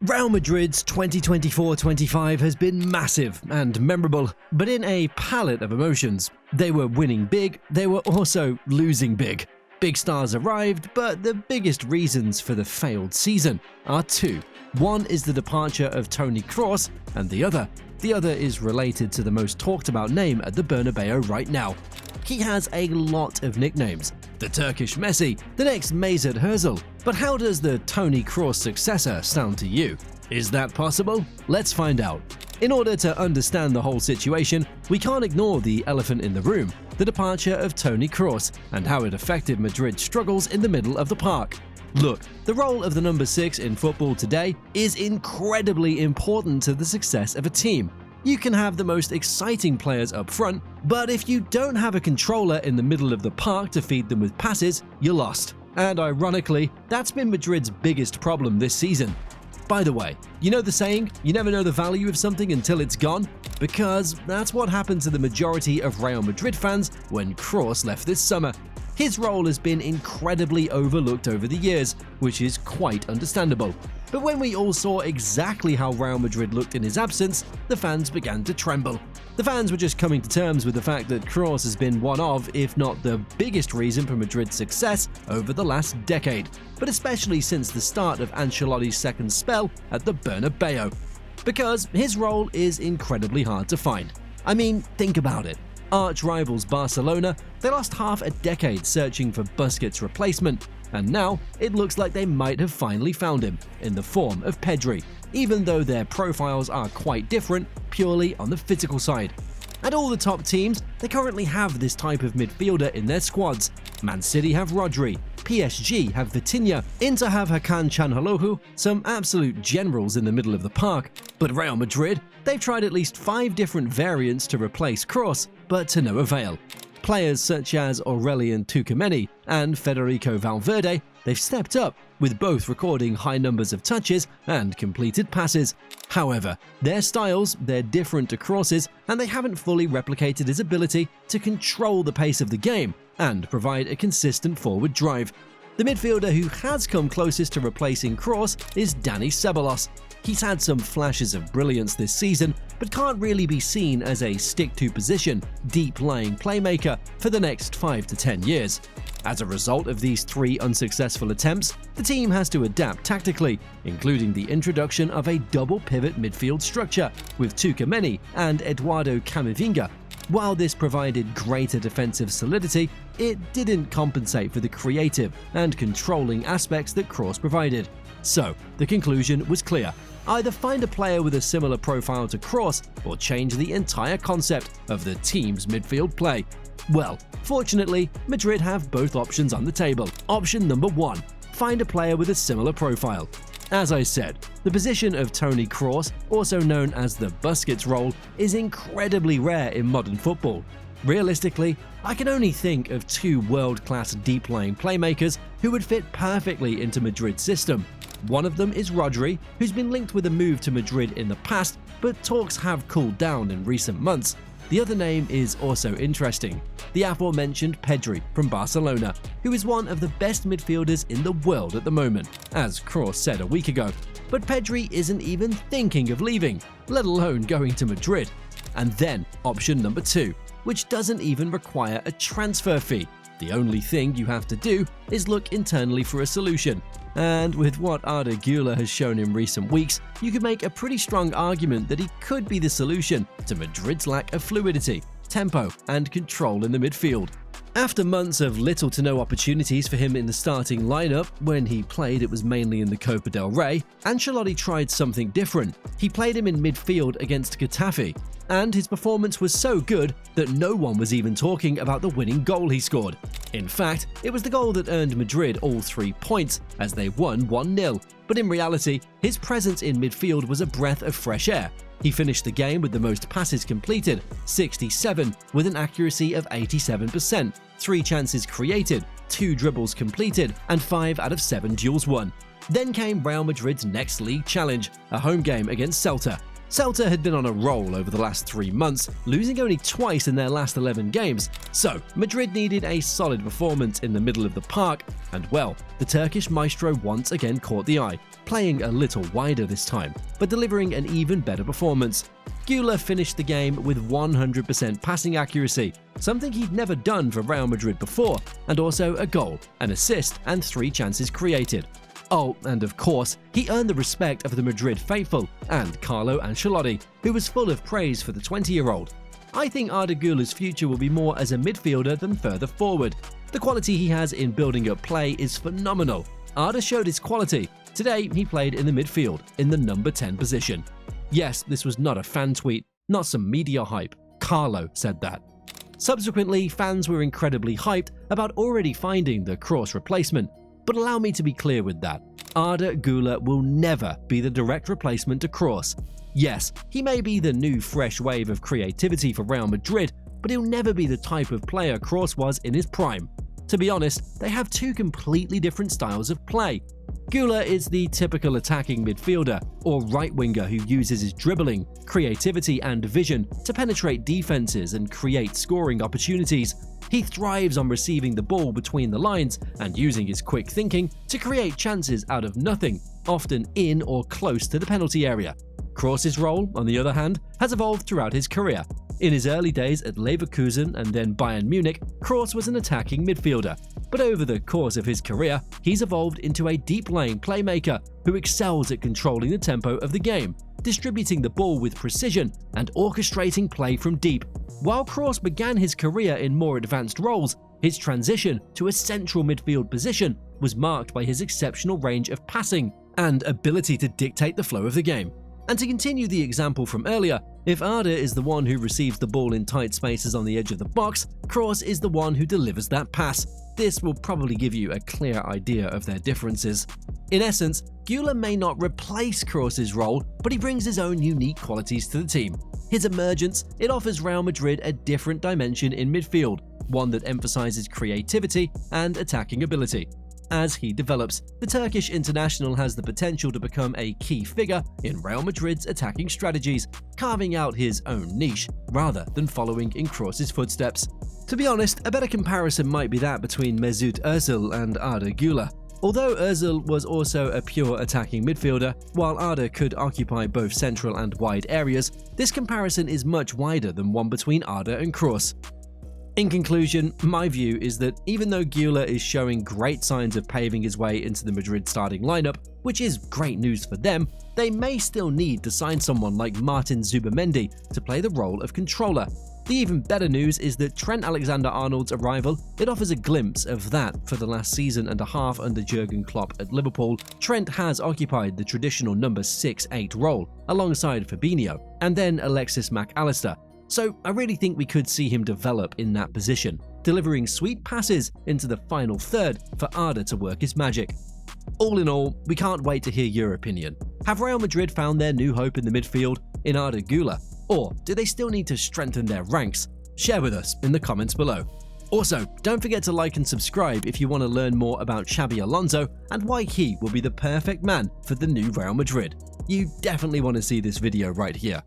Real Madrid's 2024-25 has been massive and memorable, but in a palette of emotions. They were winning big, they were also losing big. Big stars arrived, but the biggest reasons for the failed season are two. One is the departure of Toni Kroos, and the other is related to the most talked about name at the Bernabéu right now. He has a lot of nicknames. The Turkish Messi, the next Mesut Özil. But how does the Toni Kroos successor sound to you? Is that possible? Let's find out. In order to understand the whole situation, we can't ignore the elephant in the room, the departure of Toni Kroos, and how it affected Madrid's struggles in the middle of the park. Look, the role of the number 6 in football today is incredibly important to the success of a team. You can have the most exciting players up front, but if you don't have a controller in the middle of the park to feed them with passes, you're lost. And ironically, that's been Madrid's biggest problem this season. By the way, you know the saying, you never know the value of something until it's gone? Because that's what happened to the majority of Real Madrid fans when Kroos left this summer. His role has been incredibly overlooked over the years, which is quite understandable. But when we all saw exactly how Real Madrid looked in his absence, the fans began to tremble. The fans were just coming to terms with the fact that Kroos has been one of, if not the biggest reason for Madrid's success over the last decade, but especially since the start of Ancelotti's second spell at the Bernabéu. Because his role is incredibly hard to find. I mean, think about it. Arch rivals Barcelona, they lost half a decade searching for Busquets' replacement, and now it looks like they might have finally found him in the form of Pedri, even though their profiles are quite different purely on the physical side. At all the top teams, they currently have this type of midfielder in their squads. Man City have Rodri, PSG have Vitinha, Inter have Hakan Çalhanoğlu, some absolute generals in the middle of the park. But Real Madrid, they've tried at least 5 different variants to replace Kroos, but to no avail. Players such as Aurelien Tchouameni and Federico Valverde, they've stepped up, with both recording high numbers of touches and completed passes. However, their styles, they're different to Kroos's, and they haven't fully replicated his ability to control the pace of the game and provide a consistent forward drive. The midfielder who has come closest to replacing Kroos is Dani Ceballos. He's had some flashes of brilliance this season, but can't really be seen as a stick-to-position, deep-lying playmaker for the next 5 to 10 years. As a result of these 3 unsuccessful attempts, the team has to adapt tactically, including the introduction of a double-pivot midfield structure with Tchouameni and Eduardo Camavinga. While this provided greater defensive solidity, it didn't compensate for the creative and controlling aspects that Kroos provided. So, the conclusion was clear. Either find a player with a similar profile to Kroos or change the entire concept of the team's midfield play. Well, fortunately, Madrid have both options on the table. Option number 1. Find a player with a similar profile. As I said, the position of Toni Kroos, also known as the Busquets role, is incredibly rare in modern football. Realistically, I can only think of 2 world-class deep-lying playmakers who would fit perfectly into Madrid's system. One of them is Rodri, who's been linked with a move to Madrid in the past, but talks have cooled down in recent months. The other name is also interesting, the aforementioned Pedri from Barcelona, who is one of the best midfielders in the world at the moment, as Kroos said a week ago. But Pedri isn't even thinking of leaving, let alone going to Madrid. And then option number 2, which doesn't even require a transfer fee. The only thing you have to do is look internally for a solution. And with what Arda Güler has shown in recent weeks, you could make a pretty strong argument that he could be the solution to Madrid's lack of fluidity, tempo, and control in the midfield. After months of little to no opportunities for him in the starting lineup, when he played it was mainly in the Copa del Rey, Ancelotti tried something different. He played him in midfield against Getafe, and his performance was so good that no one was even talking about the winning goal he scored. In fact, it was the goal that earned Madrid all 3 points, as they won 1-0. But in reality, his presence in midfield was a breath of fresh air. He finished the game with the most passes completed, 67, with an accuracy of 87%, 3 chances created, 2 dribbles completed, and 5 out of 7 duels won. Then came Real Madrid's next league challenge, a home game against Celta. Celta had been on a roll over the last 3 months, losing only twice in their last 11 games, so Madrid needed a solid performance in the middle of the park, and well, the Turkish maestro once again caught the eye, playing a little wider this time, but delivering an even better performance. Güler finished the game with 100% passing accuracy, something he'd never done for Real Madrid before, and also a goal, an assist, and 3 chances created. Oh, and of course, he earned the respect of the Madrid faithful and Carlo Ancelotti, who was full of praise for the 20-year-old. I think Arda Güler's future will be more as a midfielder than further forward. The quality he has in building up play is phenomenal. Arda showed his quality. Today, he played in the midfield, in the number 10 position. Yes, this was not a fan tweet, not some media hype. Carlo said that. Subsequently, fans were incredibly hyped about already finding the Kroos replacement. But allow me to be clear with that. Arda Güler will never be the direct replacement to Kroos. Yes, he may be the new fresh wave of creativity for Real Madrid, but he'll never be the type of player Kroos was in his prime. To be honest, they have 2 completely different styles of play. Güler is the typical attacking midfielder or right winger who uses his dribbling, creativity and vision to penetrate defenses and create scoring opportunities. He thrives on receiving the ball between the lines and using his quick thinking to create chances out of nothing, often in or close to the penalty area. Kroos' role, on the other hand, has evolved throughout his career. In his early days at Leverkusen and then Bayern Munich, Kroos was an attacking midfielder. But over the course of his career, he's evolved into a deep-lying playmaker who excels at controlling the tempo of the game, distributing the ball with precision and orchestrating play from deep. While Kroos began his career in more advanced roles, his transition to a central midfield position was marked by his exceptional range of passing and ability to dictate the flow of the game. And to continue the example from earlier, if Arda is the one who receives the ball in tight spaces on the edge of the box, Kroos is the one who delivers that pass. This will probably give you a clear idea of their differences. In essence, Güler may not replace Kroos' role, but he brings his own unique qualities to the team. His emergence, it offers Real Madrid a different dimension in midfield, one that emphasizes creativity and attacking ability. As he develops, the Turkish international has the potential to become a key figure in Real Madrid's attacking strategies, carving out his own niche rather than following in Kroos' footsteps. To be honest, a better comparison might be that between Mesut Özil and Arda Güler. Although Özil was also a pure attacking midfielder, while Arda could occupy both central and wide areas, this comparison is much wider than one between Arda and Kroos. In conclusion, my view is that even though Güler is showing great signs of paving his way into the Madrid starting lineup, which is great news for them, they may still need to sign someone like Martin Zubimendi to play the role of controller. The even better news is that Trent Alexander-Arnold's arrival, it offers a glimpse of that. For the last season and a half under Jurgen Klopp at Liverpool, Trent has occupied the traditional number 6-8 role alongside Fabinho and then Alexis Mac Allister. So I really think we could see him develop in that position, delivering sweet passes into the final third for Arda to work his magic. All in all, we can't wait to hear your opinion. Have Real Madrid found their new hope in the midfield in Arda Güler, or do they still need to strengthen their ranks? Share with us in the comments below. Also, don't forget to like and subscribe if you want to learn more about Xabi Alonso and why he will be the perfect man for the new Real Madrid. You definitely want to see this video right here.